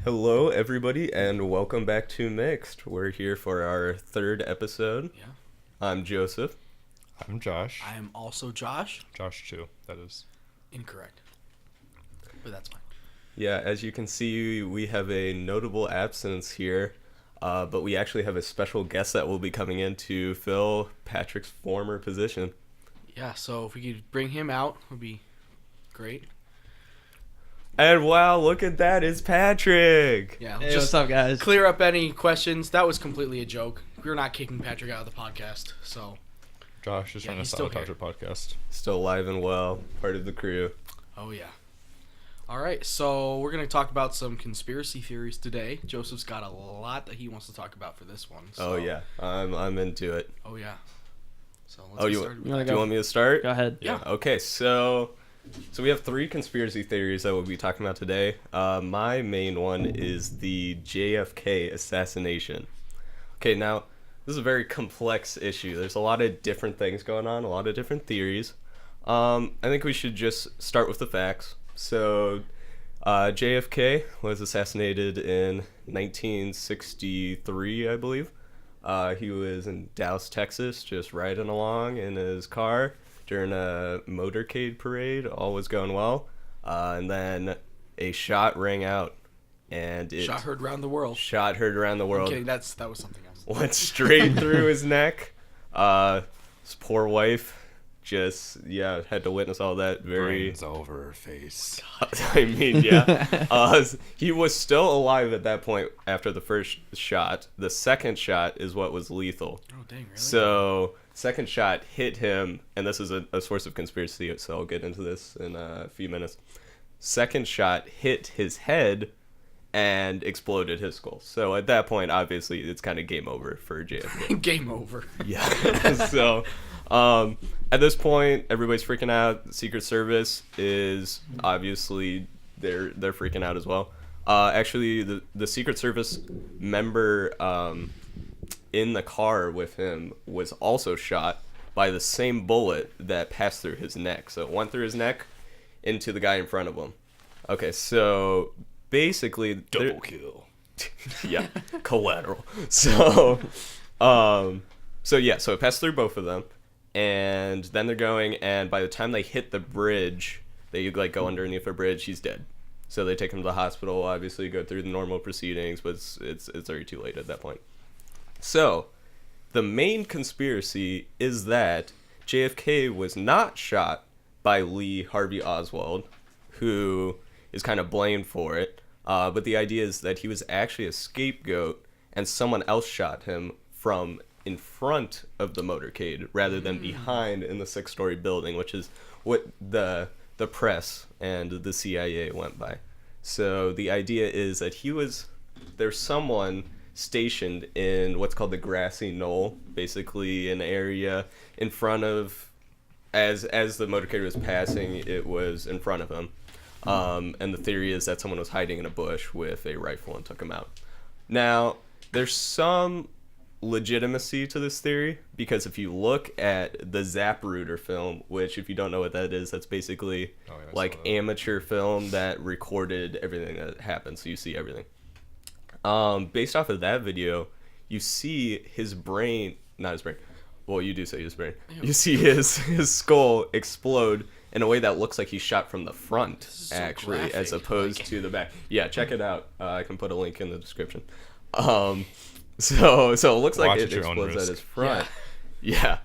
Hello, everybody, and welcome back to Mixed. We're here for our third episode. Yeah. I'm Joseph. I'm Josh. I am also Josh. Josh too, that is. Incorrect. But that's fine. Yeah, as you can see, we have a notable absence here, but we actually have a special guest that will be coming in to fill Patrick's former position. Yeah, so if we could bring him out, it would be great. And wow, look at that, it's Patrick! Yeah, Hey, just what's up, guys? clear up any questions. That was completely a joke. We're not kicking Patrick out of the podcast, so. Josh is Yeah, trying to he's still sabotage our podcast. Still alive and well, part of the crew. Oh, yeah. All right, so we're going to talk about some conspiracy theories today. Joseph's got a lot that he wants to talk about for this one. So. Oh yeah, I'm into it. Oh, yeah. So let's Oh, get you started. You wanna do you go? want me to start? Go ahead. Yeah. Okay, so we have three conspiracy theories that we'll be talking about today. My main one is the JFK assassination. Okay, now this is a very complex issue. There's a lot of different things going on, a lot of different theories. I think we should just start with the facts. So, JFK was assassinated in 1963, I believe. He was in Dallas, Texas, just riding along in his car during a motorcade parade. All was going well. And then a shot rang out. And it Shot heard around the world. shot heard around the I'm world. kidding. That was something else. Went straight through his neck. His poor wife just, had to witness all that. Very, Brains over her face. I mean, yeah. He was still alive at that point after the first shot. The second shot is what was lethal. Oh, dang, really? So, second shot hit him, and this is a source of conspiracy, so I'll get into this in a few minutes. Second shot hit his head and exploded his skull. So at that point, obviously, it's kind of game over for JFK. Game over. Yeah. So, at this point, everybody's freaking out. The Secret Service is obviously they're freaking out as well. Actually, the Secret Service member in the car with him was also shot by the same bullet that passed through his neck. So it went through his neck into the guy in front of him. Okay, so basically Double kill. yeah, collateral. So it passed through both of them, and then they're going, and by the time they hit the bridge, they like go underneath the bridge. He's dead. So they take him to the hospital. Obviously, go through the normal proceedings, but it's already too late at that point. So, the main conspiracy is that JFK was not shot by Lee Harvey Oswald, who is kind of blamed for it. But the idea is that he was actually a scapegoat, and someone else shot him from in front of the motorcade rather than behind in the 6-story building, which is what the press and the CIA went by. So the idea is that there's someone stationed in what's called the grassy knoll, basically an area in front of, as the motorcade was passing, it was in front of him. And the theory is that someone was hiding in a bush with a rifle and took him out. Now, there's some legitimacy to this theory, because if you look at the Zapruder film, which if you don't know what that is, that's basically like amateur film that recorded everything that happened, so you see everything. Based off of that video, you see his brain, not his brain, well, you do say his brain, you see his skull explode in a way that looks like he's shot from the front, so actually, graphic, as opposed to the back. Yeah, check it out. I can put a link in the description. So it looks like Watch it at your own explodes at risk. his front. Yeah.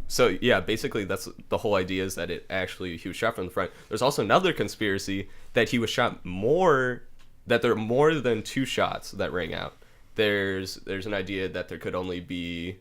So yeah, basically that's the whole idea, is that he was shot from the front. There's also another conspiracy that he was shot that there are more than 2 shots that rang out. There's an idea that there could only be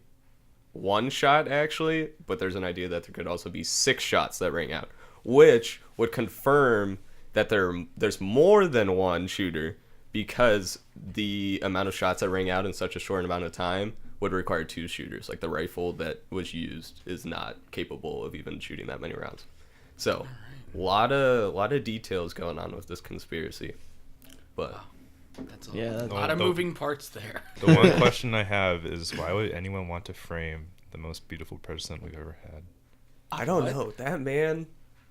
1 shot actually, but there's an idea that there could also be 6 shots that rang out, which would confirm that there's more than one shooter, because the amount of shots that rang out in such a short amount of time would require 2 shooters. Like the rifle that was used is not capable of even shooting that many rounds. So, a lot of details going on with this conspiracy. But That's Yeah, a that's- lot of moving parts there. The one question I have is, why would anyone want to frame the most beautiful person we've ever had? I don't What? know. That man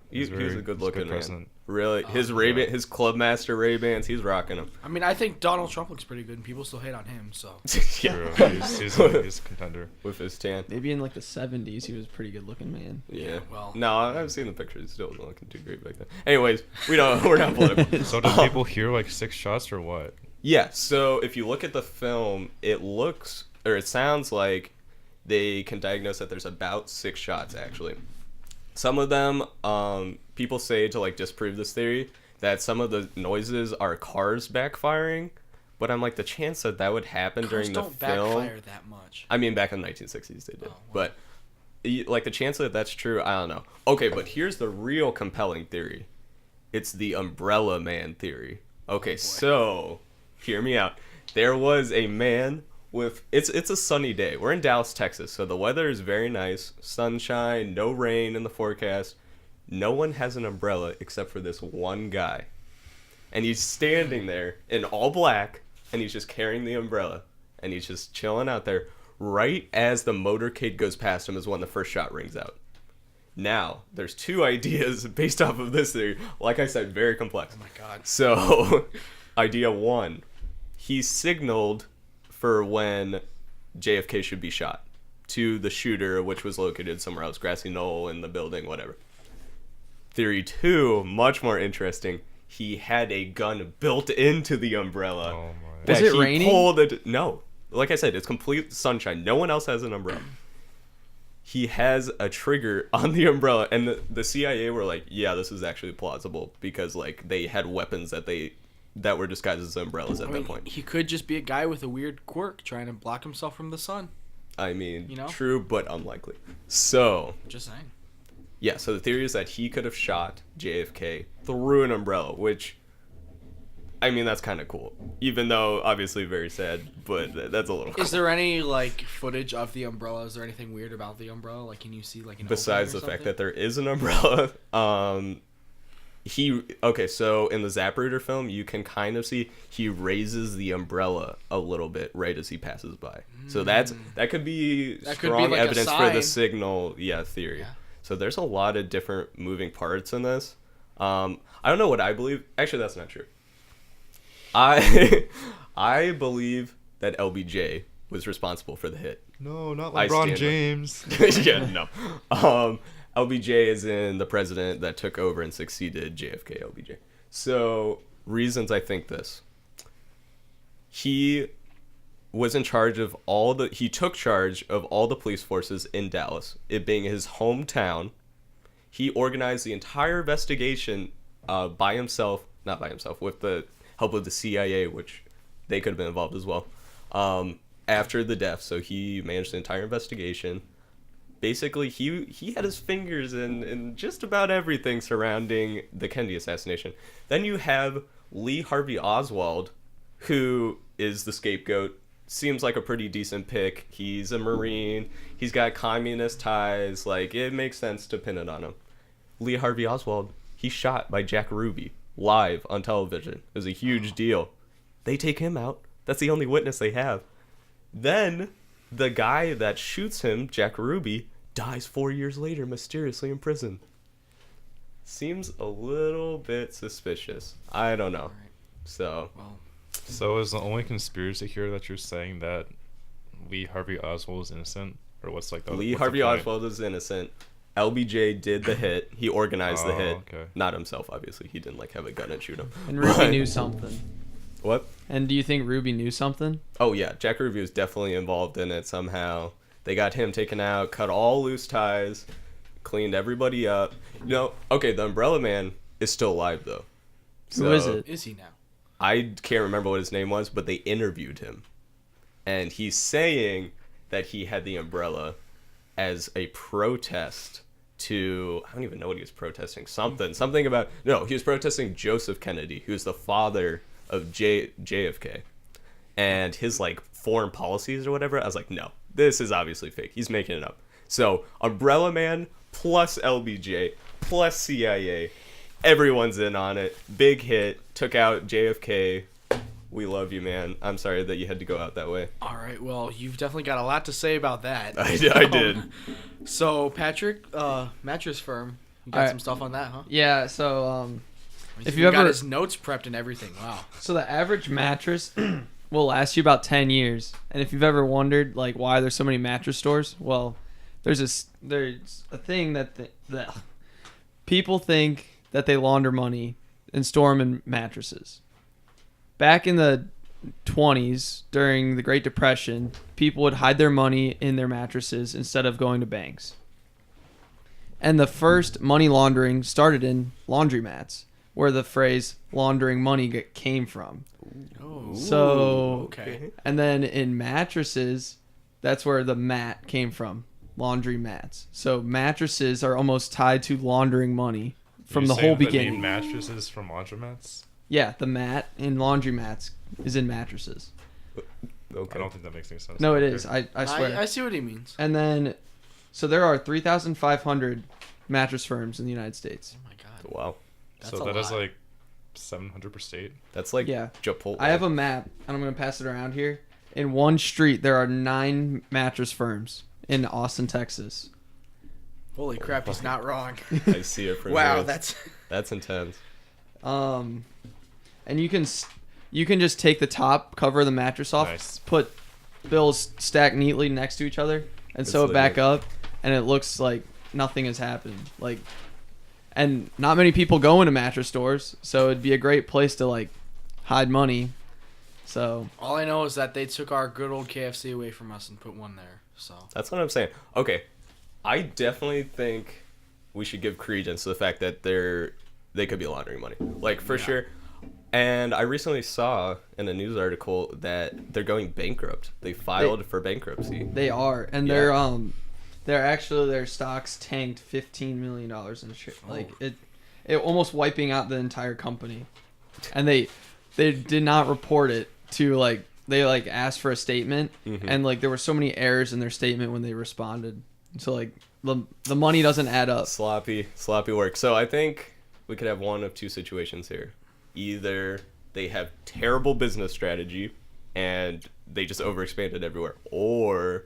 He was a good looking man. president. Really, his Ray-Ban, his Clubmaster Ray-Bans, he's rocking them. I mean, I think Donald Trump looks pretty good, and people still hate on him. So True. He's a contender. With his tan. Maybe in like the 70s, he was a pretty good looking man. Yeah. well. No, I've seen the pictures. He still wasn't looking too great back then. Anyways, we're not political. So did people hear like 6 shots or what? Yeah. So if you look at the film, it sounds like they can diagnose that there's about 6 shots actually. Some of them, people say to like disprove this theory that some of the noises are cars backfiring, but I'm like the chance that would happen during the don't film. backfire that much. I mean, back in the 1960s they did, Oh, wow. but like the chance that that's true, I don't know. Okay, but here's the real compelling theory. It's the Umbrella Man theory. Okay, so hear me out. There was a man with it's a sunny day. We're in Dallas, Texas, so the weather is very nice. Sunshine, no rain in the forecast. No one has an umbrella except for this one guy. And he's standing there in all black, and he's just carrying the umbrella. And he's just chilling out there. Right as the motorcade goes past him is when the first shot rings out. Now, there's 2 ideas based off of this theory. Like I said, very complex. Oh my god. So, idea 1. He signaled for when JFK should be shot to the shooter, which was located somewhere else, grassy knoll in the building, whatever. Theory 2, much more interesting. He had a gun built into the umbrella. Oh my. that Was it he raining? pulled no. Like I said, it's complete sunshine. No one else has an umbrella. He has a trigger on the umbrella, and the CIA were like, yeah, this is actually plausible because like they had weapons that were disguised as umbrellas at I mean, that point. he could just be a guy with a weird quirk trying to block himself from the sun. I mean, You know? true, but unlikely. So, Just saying. yeah, so the theory is that he could have shot JFK through an umbrella, which, I mean, that's kind of cool. Even though, obviously, very sad, but that's a little cool. Is there any like footage of the umbrella? Is there anything weird about the umbrella? Like, can you see like an Besides the opening or fact something? that there is an umbrella, so in the Zapruder film, you can kind of see he raises the umbrella a little bit right as he passes by. So that could be That could be strong like a evidence for the sign. signal, theory. Yeah. So there's a lot of different moving parts in this. I don't know what I believe. Actually, that's not true. I believe that LBJ was responsible for the hit. No, not I LeBron stand James. Yeah, no. LBJ is in the president that took over and succeeded JFK LBJ. So, reasons I think this. He was in charge of he took charge of all the police forces in Dallas, it being his hometown. He organized the entire investigation not by himself, with the help of the CIA, which they could have been involved as well, after the death. So he managed the entire investigation. Basically, he had his fingers in just about everything surrounding the Kennedy assassination. Then you have Lee Harvey Oswald, who is the scapegoat. Seems like a pretty decent pick. He's a Marine. He's got communist ties. Like, it makes sense to pin it on him. Lee Harvey Oswald, he's shot by Jack Ruby live on television. It was a huge deal. They take him out. That's the only witness they have. Then the guy that shoots him, Jack Ruby, dies 4 years later mysteriously in prison. Seems a little bit suspicious. I don't know. Right. So, Well, So is the only conspiracy here that you're saying that Lee Harvey Oswald is innocent? Or what's like the Lee what's the Harvey point? Oswald is innocent. LBJ did the hit. He organized the Oh, hit. okay. Not himself, obviously. He didn't like have a gun and shoot him. And Ruby But- knew something. What? And do you think Ruby knew something? Oh yeah, Jack Ruby was definitely involved in it somehow. They got him taken out, cut all loose ties, cleaned everybody up. Okay, the Umbrella Man is still alive though. Who is it? is he now? I can't remember what his name was, but they interviewed him. And he's saying that he had the umbrella as a protest to, I don't even know what he was protesting. Something about, no, he was protesting Joseph Kennedy, who's the father of JFK. And his like foreign policies or whatever. I was like, no, this is obviously fake. He's making it up. So Umbrella Man plus LBJ plus CIA. Everyone's in on it. Big hit. Took out JFK. We love you, man. I'm sorry that you had to go out that way. All right. Well, you've definitely got a lot to say about that. I did. So Patrick, Mattress Firm, You got some stuff on that, huh? Yeah. So if If you you got ever his notes prepped and everything, wow. So the average mattress will last you about 10 years. And if you've ever wondered like why there's so many mattress stores, well, there's a thing that the people think that they launder money and store them in mattresses. Back in the 20s, during the Great Depression, people would hide their money in their mattresses instead of going to banks. And the first money laundering started in laundromats, where the phrase laundering money came from. Oh, So, okay. and then in mattresses, that's where the mat came from, laundry mats. So mattresses are almost tied to laundering money from You're the saying whole the beginning. name mattresses from laundromats? Yeah, the mat in laundry mats is in mattresses. I don't think that makes any sense. No, it Okay. is. I swear. I see what he means. And then, so there are 3,500 mattress firms in the United States. Oh my god. Wow. That's So a that is lot. like 700 per state. That's like Yeah. Chipotle. I have a map, and I'm going to pass it around here. In one street, there are 9 mattress firms in Austin, Texas. Holy crap, he's not wrong. I see it from Wow, here. that's intense. And you can just take the top cover of the mattress off, Nice. put bills stacked neatly next to each other, and It's sew it back legit. up, and it looks like nothing has happened. Like, and not many people go into mattress stores, so it'd be a great place to like hide money. So all I know is that they took our good old KFC away from us and put one there. So That's what I'm saying. Okay, I definitely think we should give credence to the fact that they could be laundering money, like for sure. And I recently saw in a news article that they're going bankrupt. They filed for bankruptcy. they are, and Yeah. they're actually their stocks tanked $15 million in like it almost wiping out the entire company, and they did not report it to like they like asked for a statement, and like there were so many errors in their statement when they responded, so like the money doesn't add up. Sloppy work. So I think we could have one of two situations here. Either they have terrible business strategy and they just overexpanded everywhere, or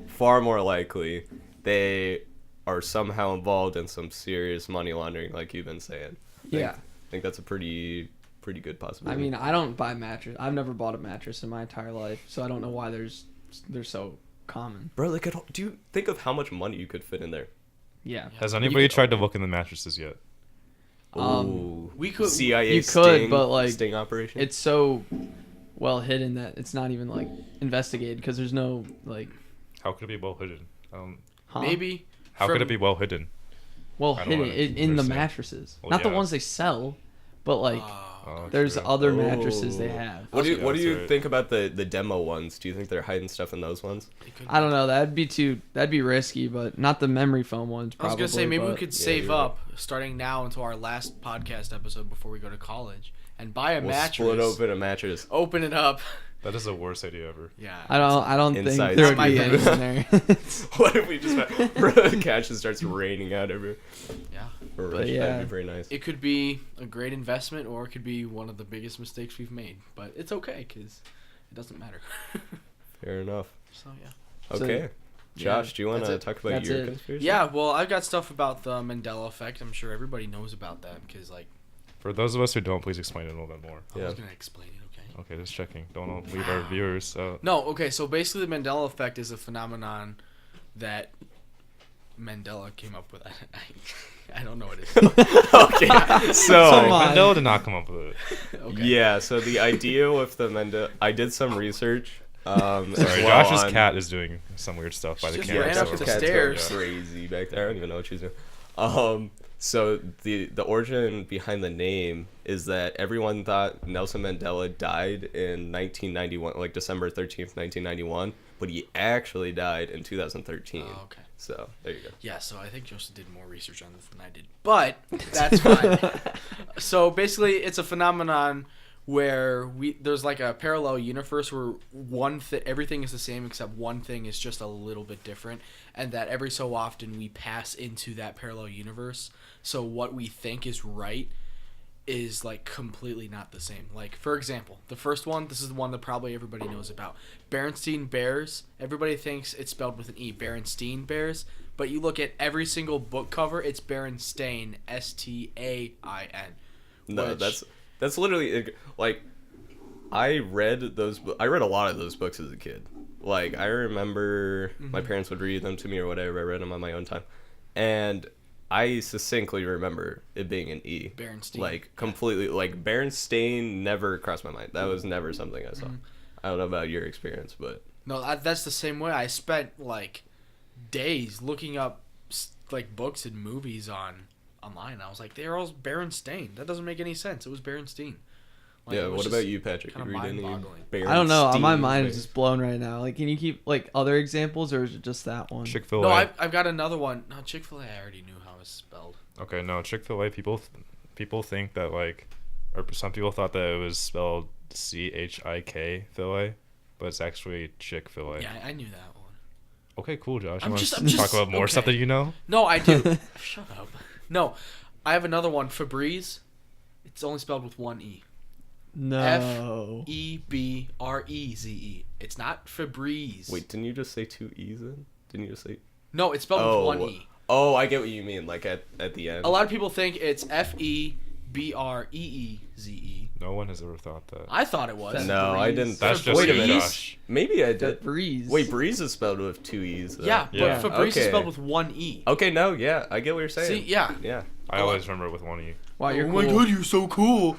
far more likely they are somehow involved in some serious money laundering, like you've been saying. I think that's a pretty good I possibility. mean, I don't buy mattress. I've never bought a mattress in my entire life, so I don't know why they're so common. Bro, do you think of how much money you could fit in there? Yeah. Has anybody tried to look in the mattresses yet? Ooh. we could. CIA you could, sting, but, like, sting operation. It's so well hidden that it's not even like investigated because there's no like. How could it be well hidden? Huh? Maybe. How could it be well hidden? well I don't hidden wanna in the understand. mattresses, Well, not the yeah. ones they sell, but like Oh, there's true. other mattresses they have. What do That's you right. think about the demo ones? Do you think they're hiding stuff in those ones? I don't know. That'd be risky, but not the memory foam ones. I was Probably, gonna say maybe we but- could Yeah, save you're right. up starting now until our last podcast episode before we go to college and buy a We'll mattress. split open a mattress. Open it up. That is the worst idea ever. Yeah. I don't think Inside there would Not be my anything there. What if we just cash just starts raining out everywhere? Yeah. That'd yeah. be very nice. It could be a great investment or it could be one of the biggest mistakes we've made, but it's okay because it doesn't matter. Fair enough. So yeah. So, Okay. Josh, do you want to that's it. talk about That's your it. conspiracy? Yeah, well, I've got stuff about the Mandela effect. I'm sure everybody knows about that because, like, For those of us who don't, please explain it a little bit more. I Yeah. was gonna explain it. Okay. Okay, just checking. Don't leave our viewers. No. Okay. So basically, the Mandela effect is a phenomenon that Mandela came up with. I don't know what it is. Okay. So Come on. Mandela did not come up with it. Okay. yeah, so the idea with the Mandela, I did some research. Sorry, as well Josh's on- cat is doing some weird stuff by the Just camera. ran up so- the Cat's stairs. going crazy back there. I don't even know what she's doing. So the origin behind the name is that everyone thought Nelson Mandela died in 1991, like December 13th, 1991, but he actually died in 2013. Oh, okay. So there you go. Yeah, so I think Joseph did more research on this than I did. But that's fine. So basically, it's a phenomenon where there's like a parallel universe where everything is the same except one thing is just a little bit different, and that every so often we pass into that parallel universe. So what we think is right is like completely not the same. Like, for example, the first one, this is the one that probably everybody knows about. Berenstein Bears. Everybody thinks it's spelled with an E. Berenstein Bears, but you look at every single book cover, it's Berenstain, Stain. No, that's literally like I read I read a lot of those books as a kid. Like I remember my parents would read them to me or whatever. I read them on my own time, and I succinctly remember it being an E. Berenstain. Like completely. Like Berenstain never crossed my mind. That was never something I saw. I don't know about your experience, but No, that's the same way. I spent like days looking up like books and movies online. I was like, they're all Berenstain. That doesn't make any sense. It was Berenstain. Like, yeah. it was What just about you, Patrick? You kinda read any mind-boggling. I don't know. My Berenstain mind is books? just blown right now. Like, can you keep like other examples, or is it just that one? Chick-fil-A. No, I've got another one. No, Chick-fil-A. I already knew how it's spelled. Okay, no, Chick-fil-A. People think that like, or some people thought that it was spelled CHIK Filet, but it's actually Chick-fil-A. Yeah, I knew that one. Okay, cool, Josh. You I'm want just- to I'm talk just- about more stuff okay. that you know? No, I do. Shut up. No, I have another one. Febreze. It's only spelled with one E. No. Ebreze. It's not Febreze. Wait, didn't you just say two E's in? Didn't you just say? No, it's spelled with one E. Oh, I get what you mean. Like at the end. A lot of people think it's Febreze. No one has ever thought that. I thought it was. No, I didn't. That's just Wait a you, minute. Josh. Maybe I did. Breeze. Wait, Breeze is spelled with two E's. Though. Yeah, Yeah. but Febreze is Okay. spelled with one E. Okay, no, yeah, I get what you're saying. See, yeah. Yeah. I always remember it with one E. Wow, you're oh cool. my god, you're so cool.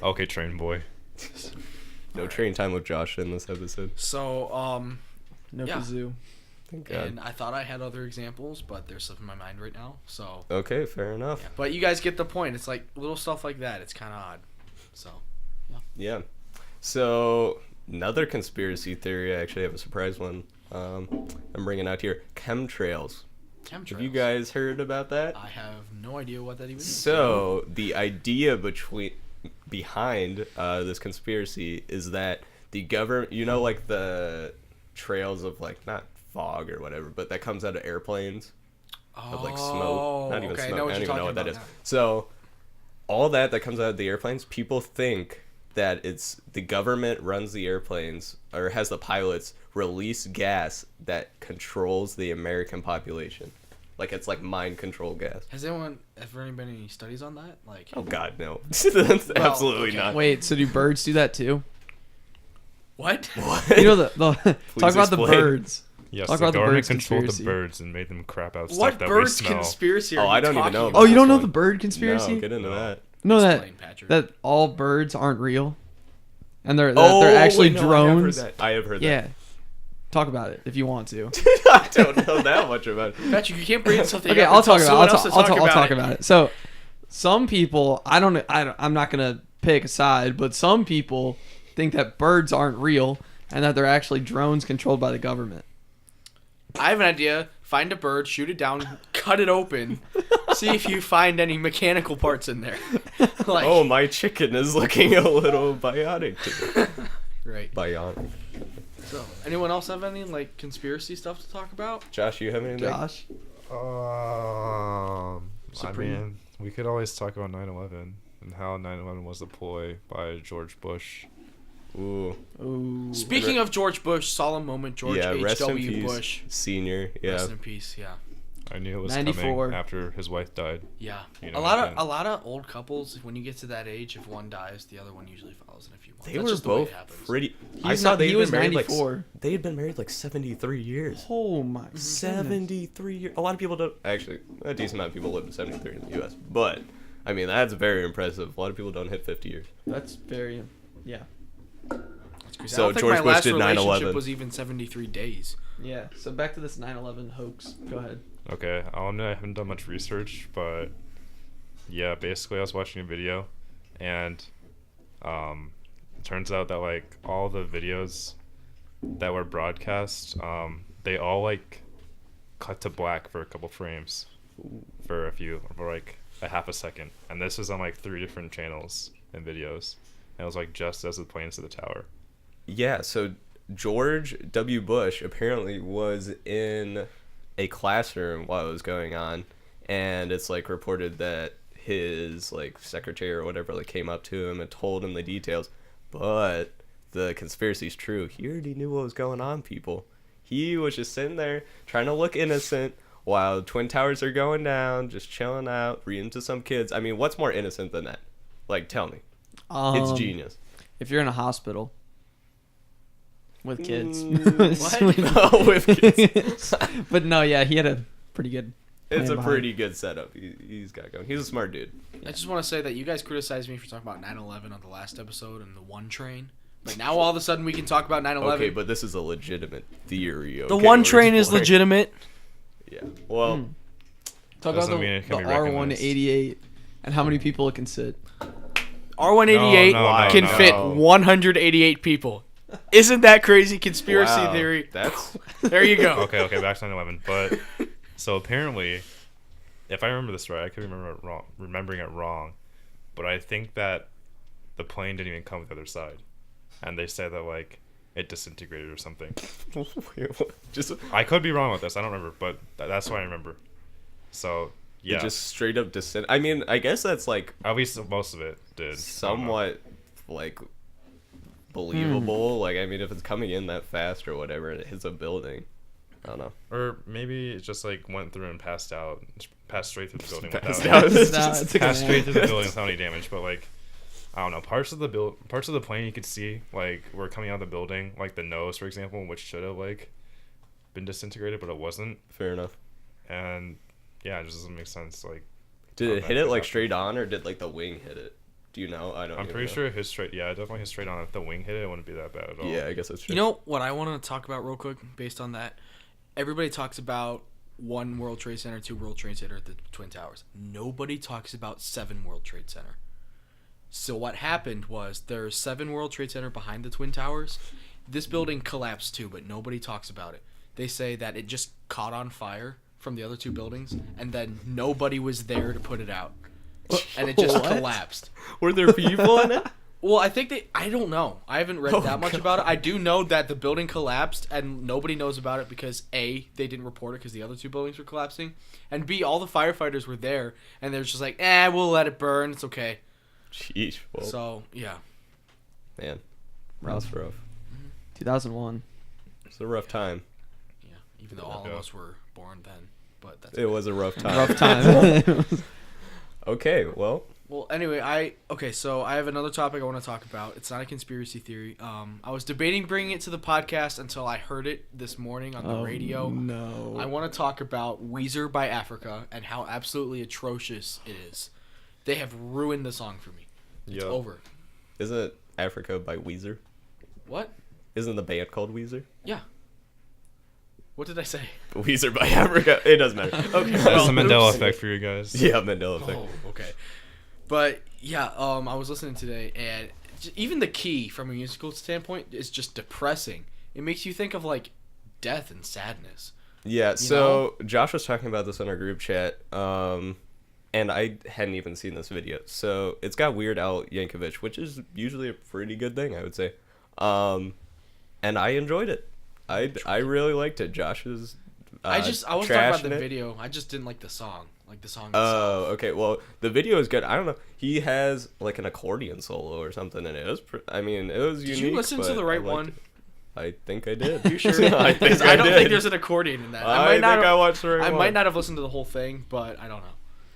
Okay, train boy. No train time with Josh in this episode. So, No Yeah. kazoo. Thank God. and I thought I had other examples, but they're slipping my mind right now. So, Okay, fair enough. yeah. But you guys get the point. It's like little stuff like that. It's kind of odd. So, Yeah. So another conspiracy theory. I actually have a surprise one. I'm bringing out here. Chemtrails. chemtrails. Have you guys heard about that? I have no idea what that even is. So the idea behind this conspiracy is that the government, like the trails of like not fog or whatever, but that comes out of airplanes of like smoke, not even okay, I smoke. know I what don't you're even know what that talking is. about So all that comes out of the airplanes, people think that it's the government runs the airplanes or has the pilots release gas that controls the American population. Like it's like mind control gas. Has anyone ever been any studies on that? Like, Oh God, no! That's absolutely okay. not. Wait, so do birds do that too? what? What? You know the talk about the explain. birds. Yes, Talk the about the government birds controlled conspiracy. the birds and made them crap out What stuff that bird's we smell. conspiracy are Oh, you I don't even talking know about? Oh, you don't know one. the bird conspiracy? No, get into that. No, Explain, Patrick. that all birds aren't real, and they're Oh, they're actually wait, no, drones. I have heard that. Yeah, talk about it if you want to. I don't know that much about it. Patrick, you can't bring something Okay, up I'll until talk about. someone I'll else to talk about it. So, some people, I'm not gonna pick a side, but some people think that birds aren't real and that they're actually drones controlled by the government. I have an idea. Find a bird, shoot it down, cut it open, see if you find any mechanical parts in there. Like, Oh, my chicken is looking a little biotic. today. right. Bionic. So, anyone else have any like conspiracy stuff to talk about? Josh, you have anything? Josh, I Supreme. mean, we could always talk about 9/11 and how 9/11 was a ploy by George Bush. Ooh. ooh, Speaking of George Bush, solemn moment. George Yeah, rest in H.W. peace, Bush. Senior. Yeah. Rest in peace. Yeah. I knew it was 94. coming after his wife died. Yeah. You know, a lot and- of old couples, when you get to that age, if one dies, the other one usually follows in a few months. They That's were just the way both it happens. pretty. I He's saw not- they he had was been married 94. they had been married like 73 years. Oh my goodness. 73 years. A lot of people don't. Actually, a decent amount of people live to 73 in the U.S. But I mean, that's very impressive. A lot of people don't hit 50 years. That's very, yeah, That's crazy. So I don't think George my Bush last did 9/11. relationship was even 73 days. yeah. So back to this 9/11 hoax. Go ahead. Okay, I haven't done much research, but yeah, basically I was watching a video, and it turns out that like all the videos that were broadcast, they all like cut to black for a couple frames, for like a half a second, and this was on like 3 different channels and videos, and it was like just as the planes hit the tower. Yeah, so George W. Bush apparently was in a classroom while it was going on, and it's like reported that his like secretary or whatever like came up to him and told him the details, but the conspiracy's true. He already knew what was going on, people. He was just sitting there trying to look innocent while Twin Towers are going down, just chilling out, reading to some kids. I mean, what's more innocent than that? Like, tell me. It's genius. If you're in a hospital with kids. What? No, with kids. But no, yeah, he had a pretty good. It's plan a behind pretty good setup. He's got going. He's a smart dude. I just want to say that you guys criticized me for talking about 9/11 on the last episode and the one train. But now all of a sudden we can talk about 9/11. Okay, but this is a legitimate theory. The okay, one we're train is exploring. legitimate. Yeah. Well, Talk about Doesn't mean the it can be R188 and how many people it can sit. R188 No, can no. fit 188 people. Isn't that crazy conspiracy wow, theory? That's There you go. Okay, back to 9/11. But so apparently, if I remember this right, I could remembering it wrong, but I think that the plane didn't even come with the other side, and they said that like it disintegrated or something. just I could be wrong with this. I don't remember, but that's what I remember. So yeah, it just straight up descent. I mean, I guess that's like at least most of it did. somewhat like believable. Like, I mean, if it's coming in that fast or whatever, and it hits a building, I don't know. Or maybe it just like went through and passed straight through the building Passed without out. any, No, it's passed straight through the building without any damage. But like, I don't know, parts of the plane you could see like were coming out of the building, like the nose, for example, which should have like been disintegrated, but it wasn't. Fair enough. And yeah, it just doesn't make sense. Like, Did how it that hit it could like happen. straight on, or did like the wing hit it? Do you know? I don't. I'm even pretty know. sure it hit straight. Yeah, it definitely hit straight on. If the wing hit it, it wouldn't be that bad at all. Yeah, I guess that's true. You know what I want to talk about real quick based on that? Everybody talks about 1 World Trade Center, 2 World Trade Center at the Twin Towers. Nobody talks about 7 World Trade Center. So what happened was there's 7 World Trade Center behind the Twin Towers. This building collapsed too, but nobody talks about it. They say that it just caught on fire from the other 2 buildings, and then nobody was there to put it out. And it just What? collapsed. Were there people in it? Well, I think I don't know. I haven't read that much about it. I do know that the building collapsed and nobody knows about it because A, they didn't report it because the other 2 buildings were collapsing. And B, all the firefighters were there and they're just like, we'll let it burn. It's okay. Sheesh. Well, So, yeah. man, that's rough. 2001. It's a rough time. Yeah. Even though all of us were born then. But that's It was a rough time. Rough time. Okay, well, Well, anyway, so I have another topic I want to talk about. It's not a conspiracy theory. I was debating bringing it to the podcast until I heard it this morning on the radio. No. I want to talk about Weezer by Africa and how absolutely atrocious it is. They have ruined the song for me. It's Yeah. over. isn't it Africa by Weezer? What? Isn't the band called Weezer? Yeah. What did I say? Weezer by Africa. It doesn't matter. Okay. That's well, the Mandela oops. effect for you guys. Yeah, Mandela effect. Oh, okay. But yeah, I was listening today, and even the key from a musical standpoint is just depressing. It makes you think of like death and sadness. Yeah, so Josh was talking about this in our group chat, and I hadn't even seen this video. So it's got Weird Al Yankovic, which is usually a pretty good thing, I would say. And I enjoyed it. I really liked it. Josh is. I was talking about the trashing it. video. I just didn't like the song. Like the song Oh, itself. okay. Well, the video is good. I don't know. He has like an accordion solo or something in it. It was. I mean, it was unique. Did you listen to but the I right liked one? it. I think I did. You sure? I think Because I, I don't did. think there's an accordion in that. I think I watched the right I one. might not have listened to the whole thing, but I don't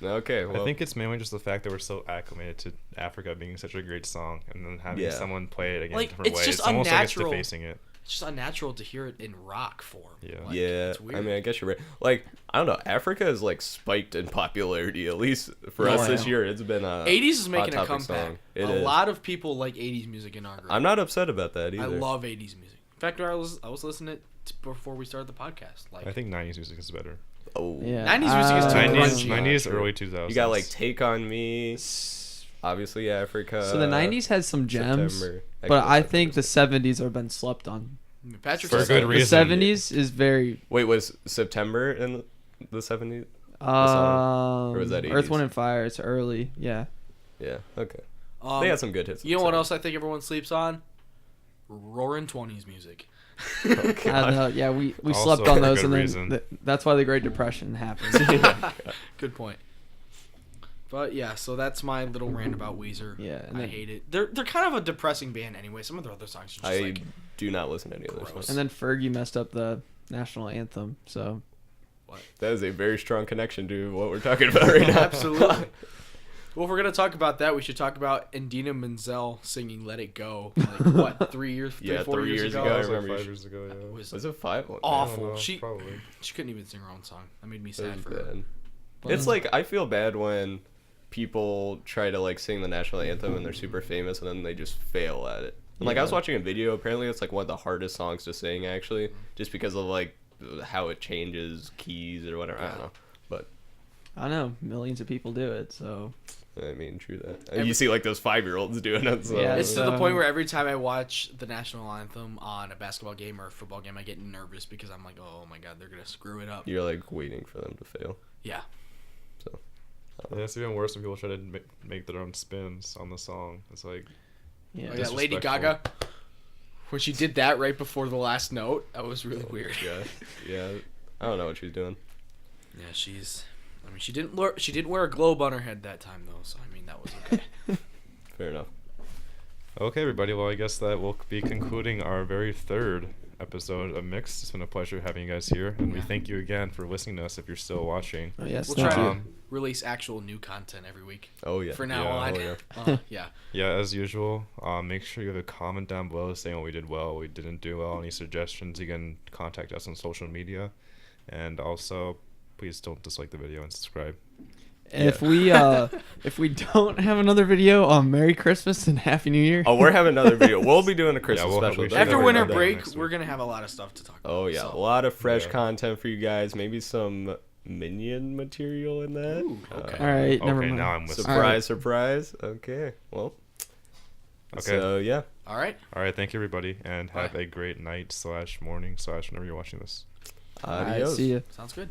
know. Okay. Well, I think it's mainly just the fact that we're so acclimated to Africa being such a great song, and then having Yeah. someone play it again Like, a different it's way. just It's almost like it's unnatural. defacing it. It's just unnatural to hear it in rock form. Yeah. Like, yeah, it's weird. I mean, I guess you're right. Like, I don't know. Africa has like spiked in popularity. At least for us this year, it's been a 80s is making a Hot Topic comeback. song. It A is. lot of people like 80s music in our group. I'm not upset about that either. I love 80s music. In fact, I was listening to it before we started the podcast. Like, I think 90s music is better. Oh, Yeah. 90s music is too 90s, grungy. 90s, early 2000s. You got like Take on Me, obviously Africa. So the 90s has some gems, September. but I Actually, think the 70s have been slept on. Patrick For says good that. reason. The 70s is very Wait, was September in the 70s? song? Or was that Earth, 80s? Wind and Fire. It's early. Yeah. Yeah. Okay. Um, They had some good hits. You know what else I think everyone sleeps on? Roaring 20s music. I know, yeah, we Also slept on for those, good and then reason. that's why the Great Depression happened. Good point. But yeah, so that's my little rant about Weezer. Yeah, and I then- hate it. They're kind of a depressing band anyway. Some of their other songs are just I like do not listen to any of those Gross. ones. And then Fergie messed up the national anthem. So That is a very strong connection to what we're talking about right now. Absolutely. Well, if we're gonna talk about that, we should talk about Indina Menzel singing "Let It Go." Like what, 3 years, Yeah, 4 3 years years ago? ago. That was like remember 5 you- years ago. Yeah. Was it 5? Awful. I don't know, She probably. couldn't even sing her own song. That made me That sad was for her. bad. It's like I feel bad when people try to like sing the national anthem and they're super famous and then they just fail at it. And, like I was watching a video. Apparently, it's like one of the hardest songs to sing actually, just because of like how it changes keys or whatever. I don't know, but I know millions of people do it. So I mean, true that. And you see like those 5-year-olds doing it. So. Yeah, It's to the So- point where every time I watch the national anthem on a basketball game or a football game, I get nervous because I'm like, oh my god, they're gonna screw it up. You're like waiting for them to fail. Yeah. Yeah, it's even worse when people try to make their own spins on the song. It's like, yeah, Oh, yeah, Lady Gaga. When she did that right before the last note, that was really weird. Yeah. I don't know what she's doing. Yeah, she's. I mean, she didn't wear a globe on her head that time though, so I mean that was okay. Fair enough. okay, everybody. Well, I guess that will be concluding our very third episode of Mixed. It's been a pleasure having you guys here, and we Yeah. thank you again for listening to us if you're still watching. Oh, yes, We'll thank try you. to release actual new content every week. Oh yeah. For now Yeah. on. Oh, yeah. Yeah. Yeah, as usual, make sure you have a comment down below saying what we did well, what we didn't do well, any suggestions. You can contact us on social media, and also please don't dislike the video and subscribe. If we don't have another video, Merry Christmas and Happy New Year. Oh, we're having another video. We'll be doing a Christmas we'll have- special. we should After have winter another break, next we're week. gonna have a lot of stuff to talk about. Oh yeah, so. a lot of fresh Yeah. content for you guys. Maybe some minion material in that. Ooh, okay. All right, never Okay, mind. now I'm listening. Surprise, surprise. Okay, well. Okay. So yeah. All right. All right, thank you, everybody, and have Bye. a great night / morning / whenever you're watching this. All right, Adios. see ya. Sounds good.